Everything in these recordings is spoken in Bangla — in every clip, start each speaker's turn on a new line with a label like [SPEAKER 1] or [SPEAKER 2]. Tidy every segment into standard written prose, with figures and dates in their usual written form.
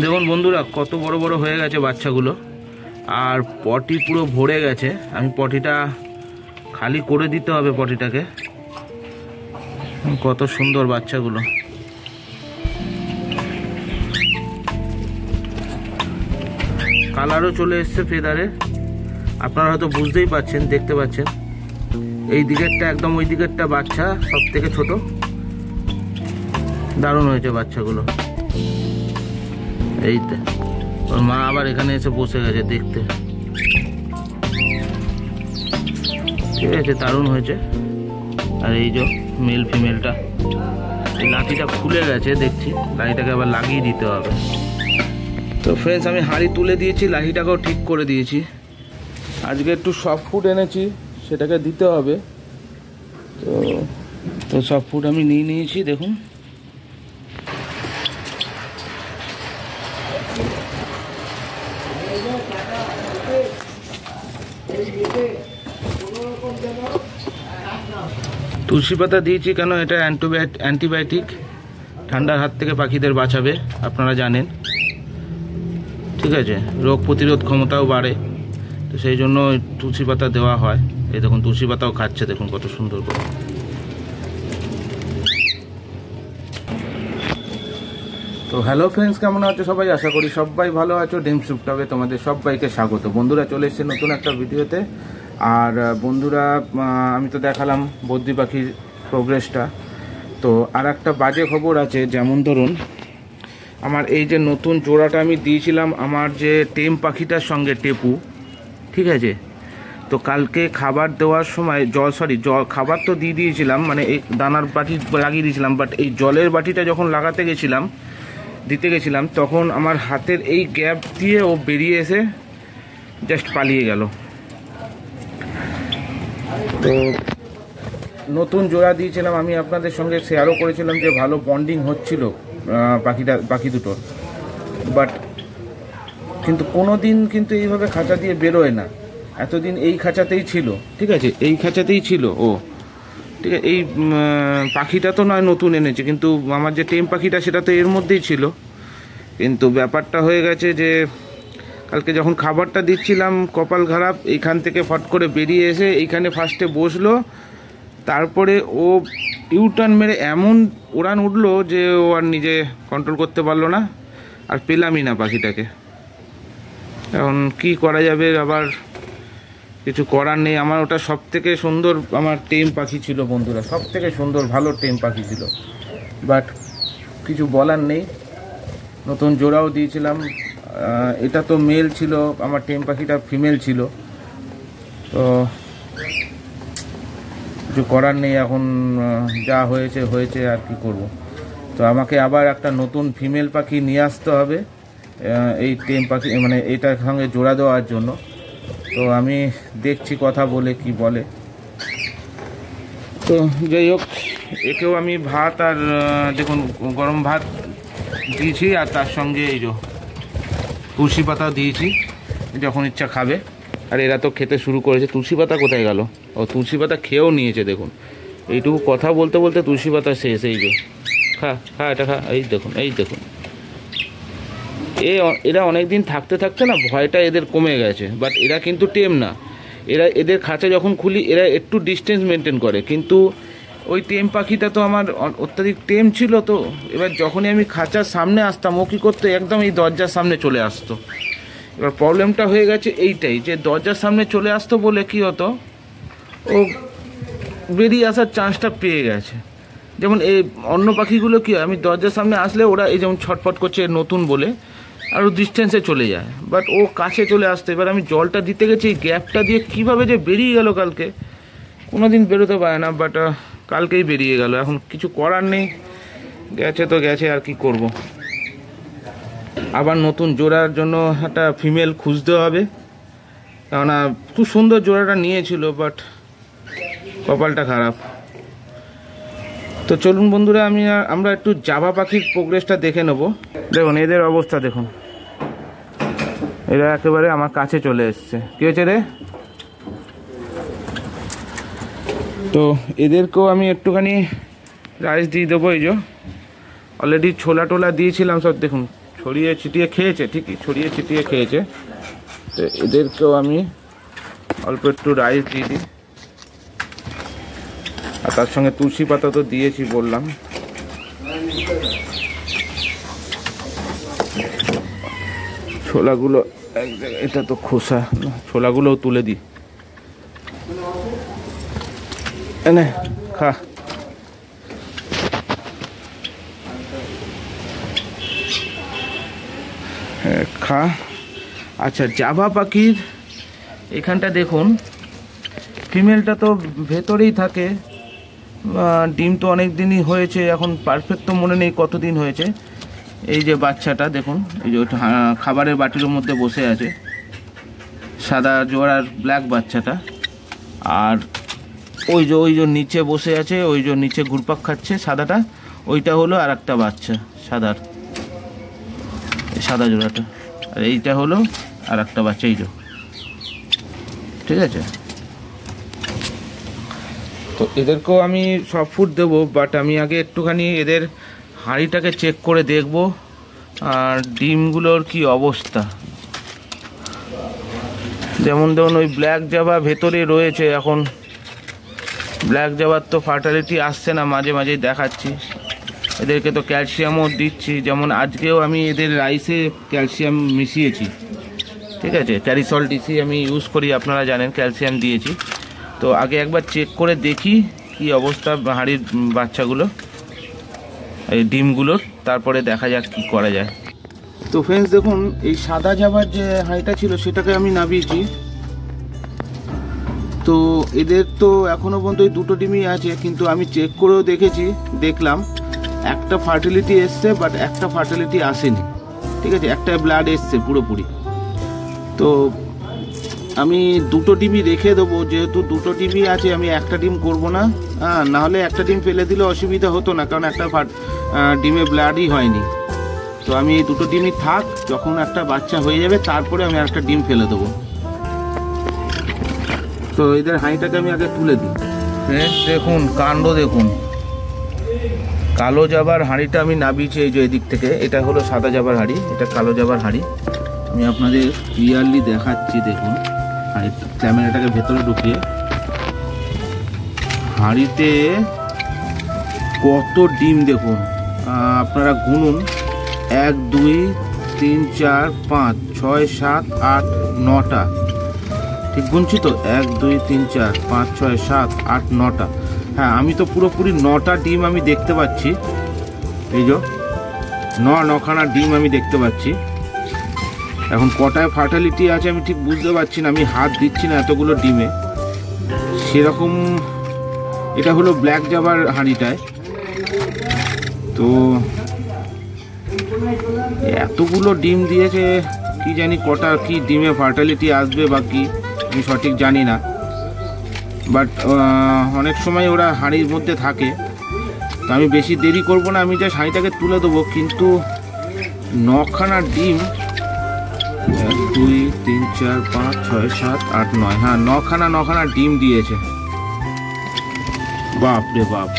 [SPEAKER 1] দেখুন বন্ধুরা কত বড় বড় হয়ে গেছে বাচ্চাগুলো, আর পটি পুরো ভরে গেছে। আমি পটিটা খালি করে দিতে হবে। পটিটাকে কত সুন্দর বাচ্চাগুলো। কালারও চলে এসছে ফেদারে, আপনারা হয়তো বুঝতেই পাচ্ছেন, দেখতে পাচ্ছেন। এই দিকেরটা একদম ওই দিকেরটা বাচ্চা সব থেকে ছোট। দারুণ হয়েছে বাচ্চাগুলো। এইতে ওর মা আবার এখানে এসে বসে গেছে দেখতে। ঠিক আছে, দারুণ হয়েছে। আর এই যে মেল ফিমেলটা, এই লাঠিটা খুলে গেছে দেখছি, লাঠিটাকে আবার লাগিয়ে দিতে হবে। তো ফ্রেন্ডস, আমি হাঁড়ি তুলে দিয়েছি, লাঠিটাকেও ঠিক করে দিয়েছি। আজকে একটু সফট ফুড এনেছি, সেটাকে দিতে হবে। তো সফট ফুড আমি নিয়ে নিয়েছি, দেখুন। তুলসী পাতা দিয়েছি কেন, এটা অ্যান্টিবায়োটিক, ঠান্ডার হাত থেকে পাখিদের বাঁচাবে, আপনারা জানেন। ঠিক আছে, রোগ প্রতিরোধ ক্ষমতাও বাড়ে, তো সেই জন্য তুলসী পাতা দেওয়া হয়। এই দেখুন তুলসী পাতাও খাচ্ছে, দেখুন কত সুন্দর করে। তো হ্যালো ফ্রেন্ডস, কেমন আছো সবাই? আশা করি সবাই ভালো আছো। ডিম সুপটাবে তোমাদের সবাইকে স্বাগত। বন্ধুরা চলে এসেছে নতুন একটা ভিডিওতে। আর বন্ধুরা, আমি তো দেখালাম বদ্রি পাখির প্রোগ্রেসটা। তো আর একটা বাজে খবর আছে, যেমন ধরুন আমার এই যে নতুন জোড়াটা আমি দিয়েছিলাম আমার যে টেম পাখিটার সঙ্গে, টেপু, ঠিক আছে। তো কালকে খাবার দেওয়ার সময় খাবার তো দিয়ে দিয়েছিলাম, মানে এই দানার বাটি লাগিয়ে দিয়েছিলাম, বাট এই জলের বাটিটা যখন দিতে গেছিলাম তখন আমার হাতের এই গ্যাপ দিয়ে ও বেরিয়ে এসে জাস্ট পালিয়ে গেল। তো নতুন জোড়া দিয়েছিলাম, আমি আপনাদের সঙ্গে শেয়ারও করেছিলাম যে ভালো বন্ডিং হচ্ছিল পাখি দুটোর, বাট কিন্তু কোনো দিন কিন্তু এইভাবে খাঁচা দিয়ে বেরোয় না। এতদিন এই খাঁচাতেই ছিল, ঠিক আছে, এই খাঁচাতেই ছিল ও, ঠিক আছে। এই পাখিটা তো নয় নতুন এনেছে, কিন্তু আমার যে টেম পাখিটা সেটা তো এর মধ্যেই ছিল। কিন্তু ব্যাপারটা হয়ে গেছে যে কালকে যখন খাবারটা দিচ্ছিলাম, কপাল খারাপ, এইখান থেকে ফট করে বেরিয়ে এসে এইখানে ফার্স্টে বসলো, তারপরে ও ইউটার্ন মেরে এমন উড়ান উঠলো যে ও আর নিজে কন্ট্রোল করতে পারলো না, আর পেলামই না পাখিটাকে। এখন কি করা যাবে, আবার কিছু করার নেই। আমার ওটা সব থেকে সুন্দর আমার টেম পাখি ছিল বন্ধুরা, সব থেকে সুন্দর ভালো টেম পাখি ছিল, বাট কিছু বলার নেই। নতুন জোড়াও দিয়েছিলাম, এটা তো মেল ছিল, আমার টেম পাখিটা ফিমেল ছিল, তো কিছু করার নেই। এখন যা হয়েছে হয়েছে, আর কি করব। তো আমাকে আবার একটা নতুন ফিমেল পাখি নিয়ে আসতে হবে এই টেম পাখি, মানে এটার সঙ্গে জোড়া দেওয়ার জন্য। তো আমি দেখছি কথা বলে কি বলে। তো যাই হোক, একেও আমি ভাত আর দেখুন গরম ভাত দিয়েছি, আর তার সঙ্গে এই যে তুলসী পাতা দিয়েছি, যখন ইচ্ছা খাবে। আর এরা তো খেতে শুরু করেছে। তুলসী পাতা কোথায় গেল? ও তুলসী পাতা খেয়েও নিয়েছে, দেখুন। এইটুকু কথা বলতে বলতে তুলসী পাতা শেষ। এই যে খা এটা খা, এই দেখুন, এই দেখুন। এরা অনেক দিন থাকতে থাকতে না ভয়টা এদের কমে গেছে, বাট এরা কিন্তু টেম না। এদের খাঁচা যখন খুলি এরা একটু ডিস্টেন্স মেনটেন করে, কিন্তু ওই টেম পাখিটা তো আমার অত্যাধিক টেম ছিল। তো এবার যখনই আমি খাঁচার সামনে আসতাম, ও কী করতো, একদম এই দরজার সামনে চলে আসতো। এবার প্রবলেমটা হয়ে গেছে এইটাই, যে দরজার সামনে চলে আসতো বলে কী হতো, ও বেরিয়ে আসার চান্সটা পেয়ে গেছে। যেমন এই অন্য পাখিগুলো কী হয়, আমি দরজার সামনে আসলে ওরা এই যেমন ছটফট করছে নতুন বলে আরও ডিস্টেন্সে চলে যায়, বাট ও কাছে চলে আসতো। এবার আমি জলটা দিতে গেছি, এই গ্যাপটা দিয়ে কীভাবে যে বেরিয়ে গেল কালকে, কোনো দিন বেরোতে পারে না, বাট কালকেই বেরিয়ে গেল। এখন কিছু করার নেই, গেছে তো গেছে, আর কি করব। আবার নতুন জোড়ার জন্য একটা ফিমেল খুঁজতে হবে, কেননা খুব সুন্দর জোড়াটা নিয়েছিল, বাট কপালটা খারাপ। তো চলুন বন্ধুরা, আমরা একটু জাভা পাখির প্রোগ্রেসটা দেখে নেব। দেখুন এদের অবস্থা দেখুন, এরা একেবারে আমার কাছে চলে এসছে। কী হয়েছে রে? তো এদেরকেও আমি একটুখানি রাইস দিয়ে দেবো। এই যে অলরেডি ছোলা টোলা দিয়েছিলাম সব, দেখুন ছড়িয়ে ছিটিয়ে খেয়েছে, ঠিকই ছড়িয়ে ছিটিয়ে খেয়েছে। তো এদেরকেও আমি অল্প একটু রাইস দিয়ে দিই, আর তার সঙ্গে তুলসী পাতা তো দিয়েছি বললাম। ছোলাগুলো এটা তো খোসা, ছোলাগুলোও তুলে দিই। এনে খা। খা। আচ্ছা, জাভা পাখির এখানটা দেখুন, ফিমেলটা তো ভেতরেই থাকে, ডিম তো অনেক দিনই হয়েছে, এখন পারফেক্ট তো মনে নেই কতদিন হয়েছে। এই যে বাচ্চাটা দেখুন, এই যে খাবারের বাটির মধ্যে বসে আছে, সাদা জোড়ার ব্ল্যাক বাচ্চাটা। আর ওই যে নিচে বসে আছে, ওই যে নিচে ঘুরপাক খাচ্ছে সাদাটা, ওইটা হলো আর একটা বাচ্চা সাদা জোড়াটা। আর এইটা হলো আর একটা বাচ্চা, এই যে, ঠিক আছে। তো এদেরকেও আমি সব ফুড দেবো, বাট আমি আগে একটুখানি এদের হাঁড়িটাকে চেক করে দেখব আর ডিমগুলোর কি অবস্থা। যেমন ধরুন ওই ব্ল্যাক জাভা ভেতরে রয়েছে, এখন ব্ল্যাক জাভার তো ফার্টিলিটি আসছে না, মাঝে মাঝেই দেখাচ্ছি। এদেরকে তো ক্যালসিয়ামও দিচ্ছি, যেমন আজকেও আমি এদের রাইসে ক্যালসিয়াম মিশিয়েছি, ঠিক আছে। ক্যারিসল ডিসি আমি ইউজ করি, আপনারা জানেন, ক্যালসিয়াম দিয়েছি। তো আগে একবার চেক করে দেখি কি অবস্থা হাঁড়ির বাচ্চাগুলো, এই ডিমগুলোর, তারপরে দেখা যাক কি করা যায়। তো ফ্রেন্ডস দেখুন, এই সাদা জাভার যে হাঁড়িটা ছিল সেটাকে আমি নামিয়েছি। তো এদের তো এখনও পর্যন্ত ওই দুটো ডিমই আছে, কিন্তু আমি চেক করেও দেখলাম একটা ফার্টিলিটি এসছে, বাট একটা ফার্টিলিটি আসেনি, ঠিক আছে। একটা ব্লাড এসছে পুরোপুরি। তো আমি দুটো ডিমই রেখে দেবো, যেহেতু দুটো ডিমই আছে, আমি একটা ডিম করব না। নাহলে একটা ডিম ফেলে দিলে অসুবিধা হতো না, কারণ একটা ডিমে ব্লাডই হয়নি। তো আমি এই দুটো ডিমই থাক, যখন একটা বাচ্চা হয়ে যাবে তারপরে আমি একটা ডিম ফেলে দেবো। তো এদের হাঁড়িটাকে আমি আগে তুলে দিই। দেখুন কাণ্ড, দেখুন কালো জাভার হাঁড়িটা আমি নাবিয়েছি, এই যে এদিক থেকে। এটা হলো সাদা জাভার হাঁড়ি, এটা কালো জাভার হাঁড়ি। আমি আপনাদের ক্লিয়ারলি দেখাচ্ছি, দেখুন ক্যামেরাটাকে ভেতরে ঢুকিয়ে। হাঁড়িতে কত ডিম দেখুন, আপনারা গুনুন, 1 2 3 4 5 6 7 8 9টা, ঠিক গুনছি তো? 1 2 3 4 5 6 7 8 9টা। হ্যাঁ, আমি তো পুরোপুরি 9টা ডিম আমি দেখতে পাচ্ছি, এই যে 9খানা ডিম আমি দেখতে পাচ্ছি। এখন কটায় ফার্টিলিটি আছে আমি ঠিক বুঝতে পারছি না, আমি হাত দিচ্ছি না এতগুলো ডিমে সেরকম। এটা হলো ব্ল্যাক জাভার হাঁড়িটায়। তো এতগুলো ডিম দিয়েছে, কি জানি কটা কি ডিমে ফার্টিলিটি আসবে বা কি, আমি সঠিক জানি না। বাট অনেক সময় ওরা হাঁড়ির মধ্যে থাকে। তো আমি বেশি দেরি করব না, আমি জাস্ট হাঁড়িটাকে তুলে দেবো। কিন্তু 9খানা ডিম, 1 2 3 4 5 6 7 8 9, হ্যাঁ 9খানা ডিম দিয়েছে। বাপ রে বাপ।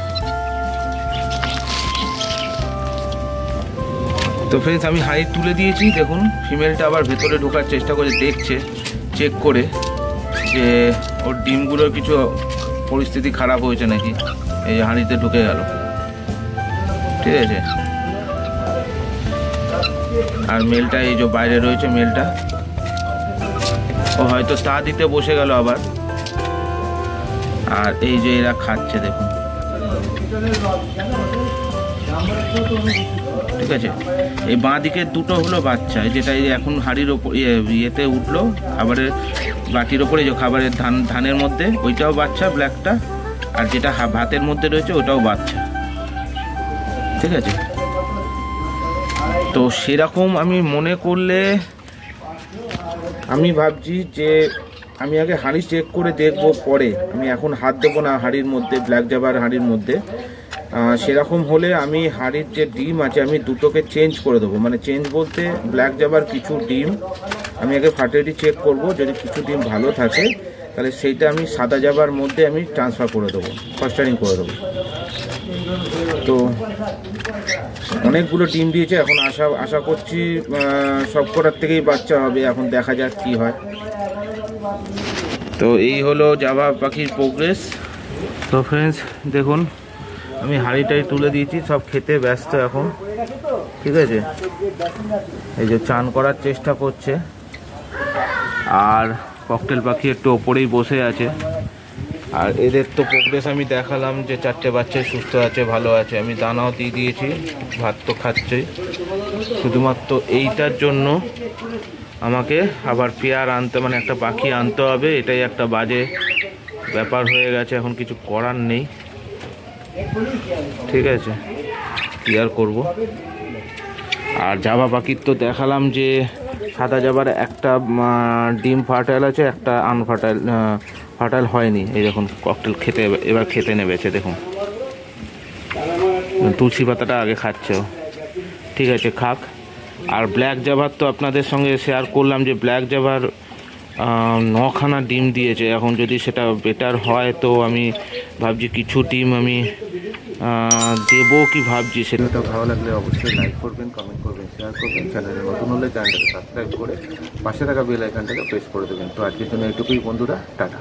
[SPEAKER 1] তো ফ্রেন্ডস আমি হাঁড়ি তুলে দিয়েছি, দেখুন ফিমেলটা আবার ভেতরে ঢোকার চেষ্টা করে, দেখছে চেক করে যে ওর ডিমগুলোর কিছু পরিস্থিতি খারাপ হয়েছে নাকি। এই যে হাঁড়িতে ঢুকে গেল, ঠিক আছে। আর মেলটা এই যে বাইরে রয়েছে, মেলটা ও হয়তো তা দিতে বসে গেল আবার। আর এই যে এরা খাচ্ছে দেখুন, ঠিক আছে। এই বাঁ দিকের দুটো হলো বাচ্চা, যেটা এখন হাঁড়ির ওপর ইয়েতে উঠলো, খাবারের বাটির ওপরে যে খাবারের ধানের মধ্যে, ওইটাও বাচ্চা ব্ল্যাকটা। আর যেটা ভাতের মধ্যে রয়েছে ওটাও বাচ্চা, ঠিক আছে। তো সেরকম আমি মনে করলে আমি ভাবছি যে আমি আগে হাঁড়ি চেক করে দেখব, পরে আমি এখন হাত দেবো না হাঁড়ির মধ্যে, ব্ল্যাক জাভার হাঁড়ির মধ্যে। সেরকম হলে আমি হাঁড়ির যে ডিম আছে আমি দুটোকে চেঞ্জ করে দেবো। মানে চেঞ্জ বলতে ব্ল্যাক জাভার কিছু ডিম আমি আগে ফার্টিলিটি চেক করব, যদি কিছু ডিম ভালো থাকে তাহলে সেইটা আমি সাদা জাভার মধ্যে আমি ট্রান্সফার করে দেবো, ফস্টারিং করে দেবো। তো অনেকগুলো টিম দিয়েছে, এখন আশা করছি সব কটার থেকেই বাচ্চা হবে, এখন দেখা যাক কি হয়। তো এই হলো জাভা পাখির প্রোগ্রেস। তো ফ্রেন্ডস দেখুন, আমি হাঁড়িটাই তুলে দিয়েছি, সব খেতে ব্যস্ত এখন, ঠিক আছে। এই যে চান করার চেষ্টা করছে, আর ককটেল পাখি একটু ওপরেই বসে আছে। আর এদের তো প্রোগ্রেস আমি দেখালাম যে 4টে বাচ্চাই সুস্থ আছে, ভালো আছে। আমি দানাও দিয়ে দিয়েছি, ভাত তো খাচ্ছেই। শুধুমাত্র এইটার জন্য আমাকে আবার পেয়ার আনতে, মানে একটা পাখি আনতে হবে। এটাই একটা বাজে ব্যাপার হয়ে গেছে, এখন কিছু করার নেই, ঠিক আছে, কি আর করবো। আর জাভা পাখির তো দেখালাম যে সাদা জাভার একটা ডিম ফার্টাইল আছে, একটা ফার্টাইল হয়নি। এই দেখুন ককটেল এবার খেতে নেবেছে, দেখুন তুলসী পাতাটা আগে খাচ্ছে ও, ঠিক আছে খাক। আর ব্ল্যাক জাভার তো আপনাদের সঙ্গে শেয়ার করলাম যে ব্ল্যাক জাভার 9খানা ডিম দিয়েছে। এখন যদি সেটা বেটার হয় তো আমি ভাবছি কিছু ডিম আমি দেবো কি ভাবছি। সেটা ভালো লাগলে অবশ্যই লাইক করবেন, কমেন্ট করবেন, শেয়ার করবেন। চ্যানেলে নতুন হলে চ্যানেলটাকে সাবস্ক্রাইব করে পাশে থাকা বেল আইকনটাকে প্রেস করে দেবেন। তো আজকের জন্য এটুকুই বন্ধুরা, টাটা।